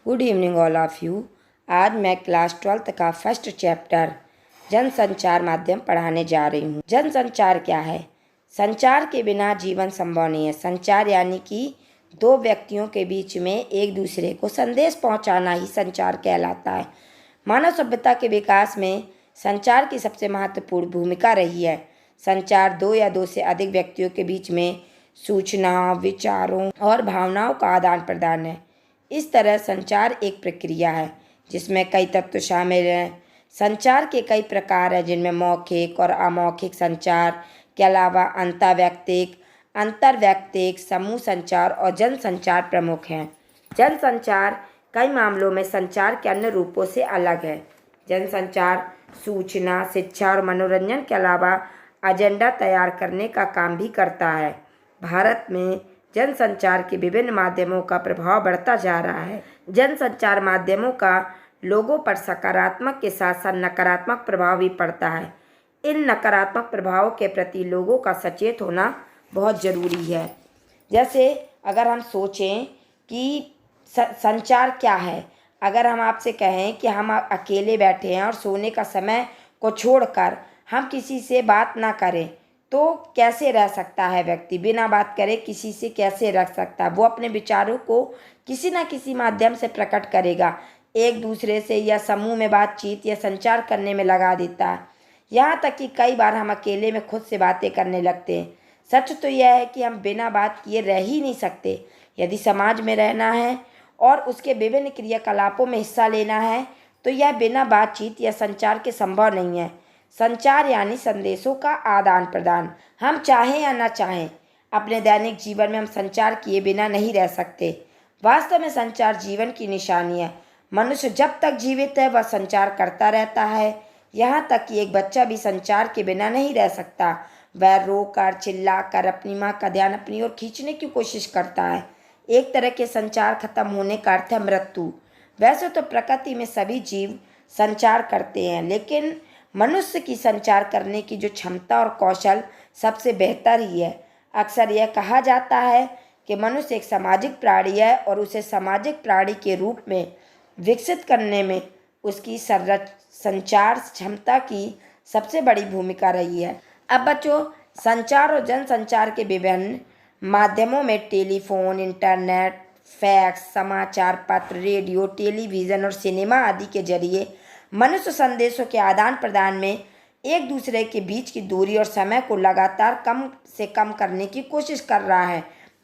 Good evening all of you. आज मैं class 12th का फर्स्ट चैप्टर जनसंचार माध्यम पढ़ाने जा रही हूँ। जनसंचार क्या है? संचार के बिना जीवन संभव नहीं है। संचार यानी कि दो व्यक्तियों के बीच में एक दूसरे को संदेश पहुँचाना ही संचार कहलाता है। मानव सभ्यता के विकास में संचार की सबसे महत्वपूर्ण भूमिका रही है। संचार दो या दो से अधिक व्यक्तियों के बीच में सूचना, विचारों और भावनाओं का आदान प्रदान है। इस तरह संचार एक प्रक्रिया है जिसमें कई तत्व शामिल हैं। संचार के कई प्रकार हैं जिनमें मौखिक और अमौखिक संचार के अलावा अंतरवैयक्तिक, समूह संचार और जनसंचार प्रमुख हैं। जनसंचार कई मामलों में संचार के अन्य रूपों से अलग है। जनसंचार सूचना, शिक्षा और मनोरंजन के अलावा एजेंडा तैयार करने का काम भी करता है। भारत में जनसंचार के विभिन्न माध्यमों का प्रभाव बढ़ता जा रहा है। जनसंचार माध्यमों का लोगों पर सकारात्मक के साथ साथ नकारात्मक प्रभाव भी पड़ता है। इन नकारात्मक प्रभावों के प्रति लोगों का सचेत होना बहुत ज़रूरी है। जैसे अगर हम सोचें कि संचार क्या है, अगर हम आपसे कहें कि हम अकेले बैठे हैं और सोने का समय को छोड़कर हम किसी से बात ना करें तो कैसे रह सकता है? व्यक्ति बिना बात करे किसी से कैसे रह सकता है? वो अपने विचारों को किसी न किसी माध्यम से प्रकट करेगा, एक दूसरे से या समूह में बातचीत या संचार करने में लगा देता है। यहाँ तक कि कई बार हम अकेले में खुद से बातें करने लगते हैं। सच तो यह है कि हम बिना बात किए रह ही नहीं सकते। यदि समाज में रहना है और उसके विभिन्न क्रियाकलापों में हिस्सा लेना है तो यह बिना बातचीत या संचार के संभव नहीं है। संचार यानी संदेशों का आदान प्रदान। हम चाहें या ना चाहें अपने दैनिक जीवन में हम संचार किए बिना नहीं रह सकते। वास्तव में संचार जीवन की निशानी है। मनुष्य जब तक जीवित है वह संचार करता रहता है। यहाँ तक कि एक बच्चा भी संचार के बिना नहीं रह सकता। वह रो कर, चिल्ला कर अपनी माँ का ध्यान अपनी ओर खींचने की कोशिश करता है। एक तरह के संचार खत्म होने का अर्थ है मृत्यु। वैसे तो प्रकृति में सभी जीव संचार करते हैं, लेकिन मनुष्य की संचार करने की जो क्षमता और कौशल सबसे बेहतर ही है। अक्सर यह कहा जाता है कि मनुष्य एक सामाजिक प्राणी है और उसे सामाजिक प्राणी के रूप में विकसित करने में उसकी संचार क्षमता की सबसे बड़ी भूमिका रही है। अब बच्चों, संचार और जनसंचार के विभिन्न माध्यमों में टेलीफोन, इंटरनेट, फैक्स, समाचार पत्र, रेडियो, टेलीविज़न और सिनेमा आदि के जरिए मनुष्य संदेशों के आदान प्रदान में एक दूसरे के बीच की दूरी और समय को लगातार कम से कम करने की कोशिश कर रहा है।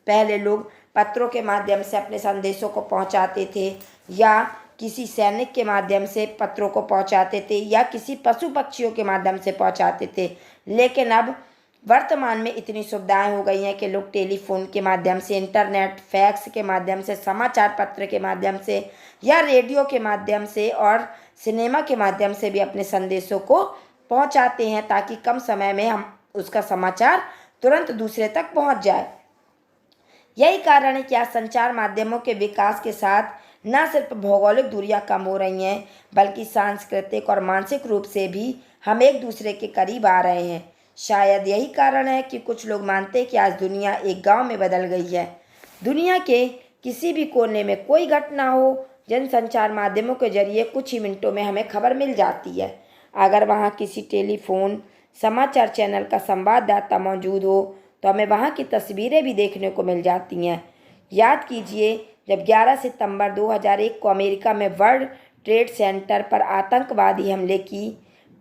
पहले लोग पत्रों के माध्यम से अपने संदेशों को पहुंचाते थे या किसी सैनिक के माध्यम से पत्रों को पहुंचाते थे या किसी पशु पक्षियों के माध्यम से पहुंचाते थे। लेकिन अब वर्तमान में इतनी सुविधाएं हो गई हैं कि लोग टेलीफोन के माध्यम से, इंटरनेट, फैक्स के माध्यम से, समाचार पत्र के माध्यम से या रेडियो के माध्यम से और सिनेमा के माध्यम से भी अपने संदेशों को पहुंचाते हैं ताकि कम समय में हम उसका समाचार तुरंत दूसरे तक पहुंच जाए। यही कारण है कि आज संचार माध्यमों के विकास के साथ न सिर्फ भौगोलिक दूरियां कम हो रही हैं बल्कि सांस्कृतिक और मानसिक रूप से भी हम एक दूसरे के करीब आ रहे हैं। शायद यही कारण है कि कुछ लोग मानते हैं कि आज दुनिया एक गांव में बदल गई है। दुनिया के किसी भी कोने में कोई घटना हो, जनसंचार माध्यमों के जरिए कुछ ही मिनटों में हमें खबर मिल जाती है। अगर वहाँ किसी टेलीफोन समाचार चैनल का संवाददाता मौजूद हो तो हमें वहाँ की तस्वीरें भी देखने को मिल जाती हैं। याद कीजिए, जब 11 सितंबर 2001 को अमेरिका में वर्ल्ड ट्रेड सेंटर पर आतंकवादी हमले की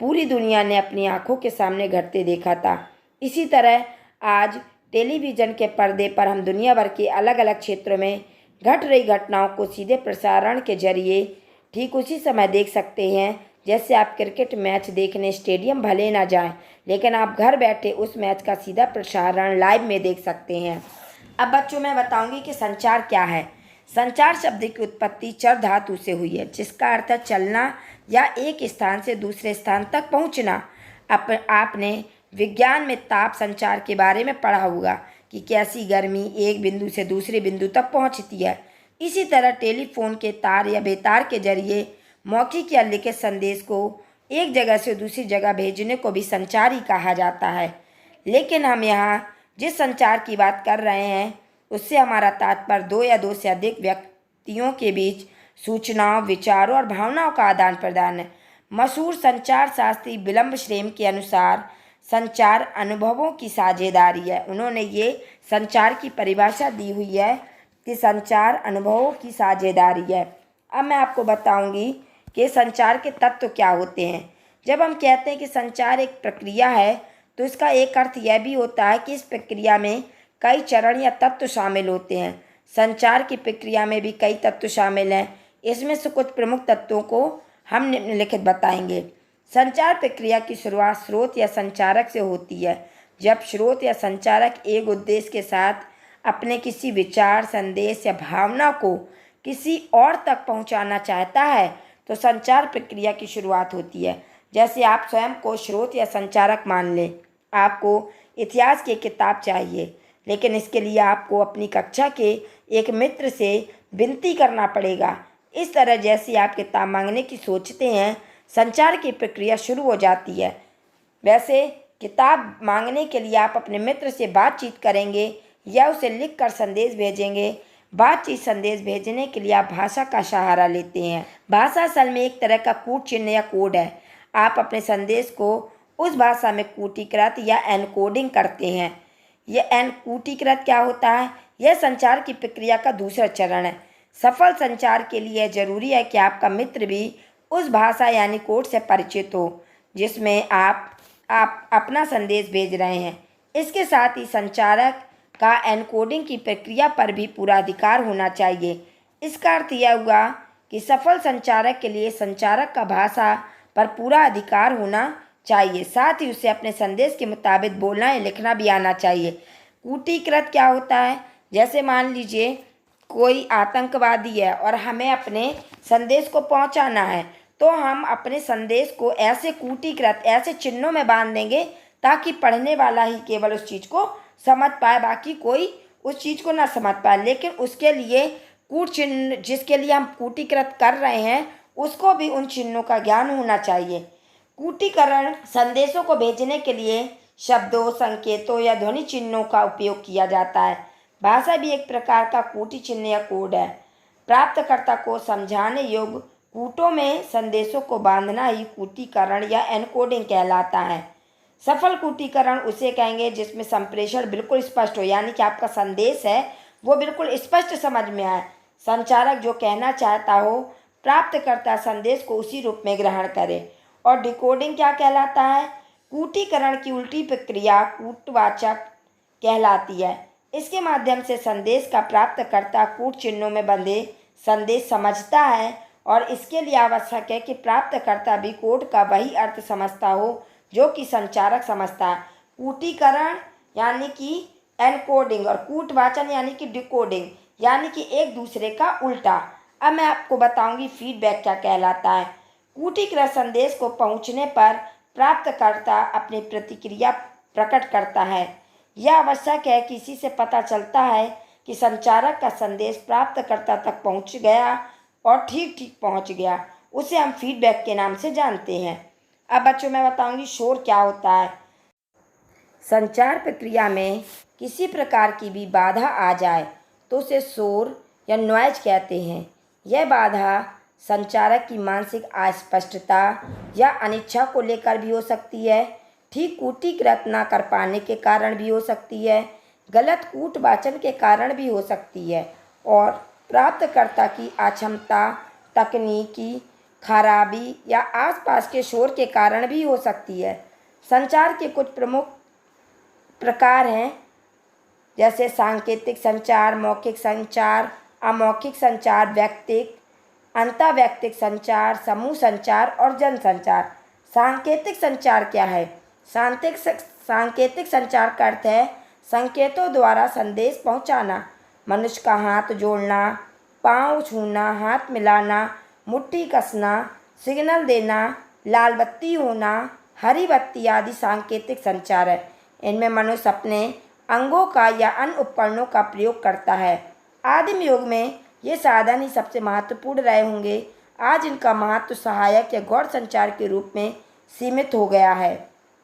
पूरी दुनिया ने अपनी आंखों के सामने घटते देखा था। इसी तरह आज टेलीविज़न के पर्दे पर हम दुनिया भर के अलग अलग क्षेत्रों में घट रही घटनाओं को सीधे प्रसारण के जरिए ठीक उसी समय देख सकते हैं जैसे आप क्रिकेट मैच देखने स्टेडियम भले ना जाएं, लेकिन आप घर बैठे उस मैच का सीधा प्रसारण लाइव में देख सकते हैं। अब बच्चों, मैं बताऊंगी कि संचार क्या है। संचार शब्द की उत्पत्ति चर धातु से हुई है जिसका अर्थ है चलना या एक स्थान से दूसरे स्थान तक पहुंचना। आपने विज्ञान में ताप संचार के बारे में पढ़ा होगा कि कैसी गर्मी एक बिंदु से दूसरे बिंदु तक पहुंचती है। इसी तरह टेलीफोन के तार या बेतार के जरिए मौखिक या लिखित संदेश को एक जगह से दूसरी जगह भेजने को भी संचार ही कहा जाता है। लेकिन हम यहाँ जिस संचार की बात कर रहे हैं उससे हमारा तात्पर्य दो या दो से अधिक व्यक्तियों के बीच सूचनाओं, विचारों और भावनाओं का आदान प्रदान है। मशहूर संचार शास्त्री विल्यम श्रेम के अनुसार संचार अनुभवों की साझेदारी है। उन्होंने ये संचार की परिभाषा दी हुई है कि संचार अनुभवों की साझेदारी है। अब मैं आपको बताऊंगी कि संचार के तत्व क्या होते हैं। जब हम कहते हैं कि संचार एक प्रक्रिया है तो इसका एक अर्थ यह भी होता है कि इस प्रक्रिया में कई चरण या तत्व शामिल होते हैं। संचार की प्रक्रिया में भी कई तत्व शामिल हैं। इसमें से कुछ प्रमुख तत्वों को हम निम्नलिखित बताएंगे। संचार प्रक्रिया की शुरुआत स्रोत या संचारक से होती है। जब स्रोत या संचारक एक उद्देश्य के साथ अपने किसी विचार, संदेश या भावना को किसी और तक पहुंचाना चाहता है तो संचार प्रक्रिया की शुरुआत होती है। जैसे आप स्वयं को स्रोत या संचारक मान लें। आपको इतिहास की किताब चाहिए, लेकिन इसके लिए आपको अपनी कक्षा के एक मित्र से विनती करना पड़ेगा। इस तरह जैसे आप किताब मांगने की सोचते हैं, संचार की प्रक्रिया शुरू हो जाती है। वैसे किताब मांगने के लिए आप अपने मित्र से बातचीत करेंगे या उसे लिखकर संदेश भेजेंगे। बातचीत संदेश भेजने के लिए आप भाषा का सहारा लेते हैं। भाषा असल में एक तरह का कूट चिन्ह या कोड है। आप अपने संदेश को उस भाषा में कूटीकृत या एनकोडिंग करते हैं। यह कूटीकृत क्या होता है? यह संचार की प्रक्रिया का दूसरा चरण है। सफल संचार के लिए जरूरी है कि आपका मित्र भी उस भाषा यानी कोड से परिचित हो जिसमें आप अपना संदेश भेज रहे हैं। इसके साथ ही संचारक का एनकोडिंग की प्रक्रिया पर भी पूरा अधिकार होना चाहिए। इसका अर्थ यह हुआ कि सफल संचारक के लिए संचारक का भाषा पर पूरा अधिकार होना चाहिए। साथ ही उसे अपने संदेश के मुताबिक बोलना या लिखना भी आना चाहिए। कूटीकृत क्या होता है? जैसे मान लीजिए कोई आतंकवादी है और हमें अपने संदेश को पहुंचाना है, तो हम अपने संदेश को ऐसे कूटीकृत, ऐसे चिन्हों में बांध देंगे ताकि पढ़ने वाला ही केवल उस चीज़ को समझ पाए, बाकी कोई उस चीज़ को ना समझ पाए। लेकिन उसके लिए कूट चिन्ह जिसके लिए हम कूटीकृत कर रहे हैं उसको भी उन चिन्हों का ज्ञान होना चाहिए। कूटीकरण संदेशों को भेजने के लिए शब्दों, संकेतों या ध्वनि चिन्हों का उपयोग किया जाता है। भाषा भी एक प्रकार का कूटी चिन्ह या कोड है। प्राप्तकर्ता को समझाने योग्य कूटों में संदेशों को बांधना ही कूटीकरण या एनकोडिंग कहलाता है। सफल कूटीकरण उसे कहेंगे जिसमें संप्रेषण बिल्कुल स्पष्ट हो, यानी कि आपका संदेश है वो बिल्कुल स्पष्ट समझ में आए। संचारक जो कहना चाहता हो, प्राप्तकर्ता संदेश को उसी रूप में ग्रहण करे। और डिकोडिंग क्या कहलाता है? कूटीकरण की उल्टी प्रक्रिया कूटवाचक कहलाती है। इसके माध्यम से संदेश का प्राप्तकर्ता कूट चिन्हों में बंधे संदेश समझता है और इसके लिए आवश्यक है कि प्राप्तकर्ता भी कोड का वही अर्थ समझता हो जो कि संचारक समझता है। कूटीकरण यानी कि एनकोडिंग और कूटवाचन यानी कि डिकोडिंग, यानी कि एक दूसरे का उल्टा। अब मैं आपको बताऊंगी फीडबैक क्या कहलाता है। कूटीकृत संदेश को पहुंचने पर प्राप्तकर्ता अपनी प्रतिक्रिया प्रकट करता है। यह आवश्यक है कि इसी से पता चलता है कि संचारक का संदेश प्राप्तकर्ता तक पहुंच गया और ठीक ठीक पहुंच गया। उसे हम फीडबैक के नाम से जानते हैं। अब बच्चों मैं बताऊंगी शोर क्या होता है। संचार प्रक्रिया में किसी प्रकार की भी बाधा आ जाए तो उसे शोर या नॉइज कहते हैं। यह बाधा संचारक की मानसिक अस्पष्टता या अनिच्छा को लेकर भी हो सकती है, ठीक कूटीकृत न कर पाने के कारण भी हो सकती है, गलत कूटवाचन के कारण भी हो सकती है और प्राप्तकर्ता की अक्षमता, तकनीकी खराबी या आसपास के शोर के कारण भी हो सकती है। संचार के कुछ प्रमुख प्रकार हैं जैसे सांकेतिक संचार, मौखिक संचार, अमौखिक संचार, व्यक्तिक, अंतःवैयक्तिक संचार, समूह संचार और जन संचार। सांकेतिक संचार क्या है? सांकेतिक संचार का अर्थ है संकेतों द्वारा संदेश पहुंचाना। मनुष्य का हाथ जोड़ना, पांव छूना, हाथ मिलाना, मुट्ठी कसना, सिग्नल देना, लाल बत्ती होना, हरी बत्ती आदि सांकेतिक संचार है। इनमें मनुष्य अपने अंगों का या अन्य उपकरणों का प्रयोग करता है। आदिम युग में ये साधन ही सबसे महत्वपूर्ण रहे होंगे। आज इनका महत्व सहायक या गौण संचार के रूप में सीमित हो गया है।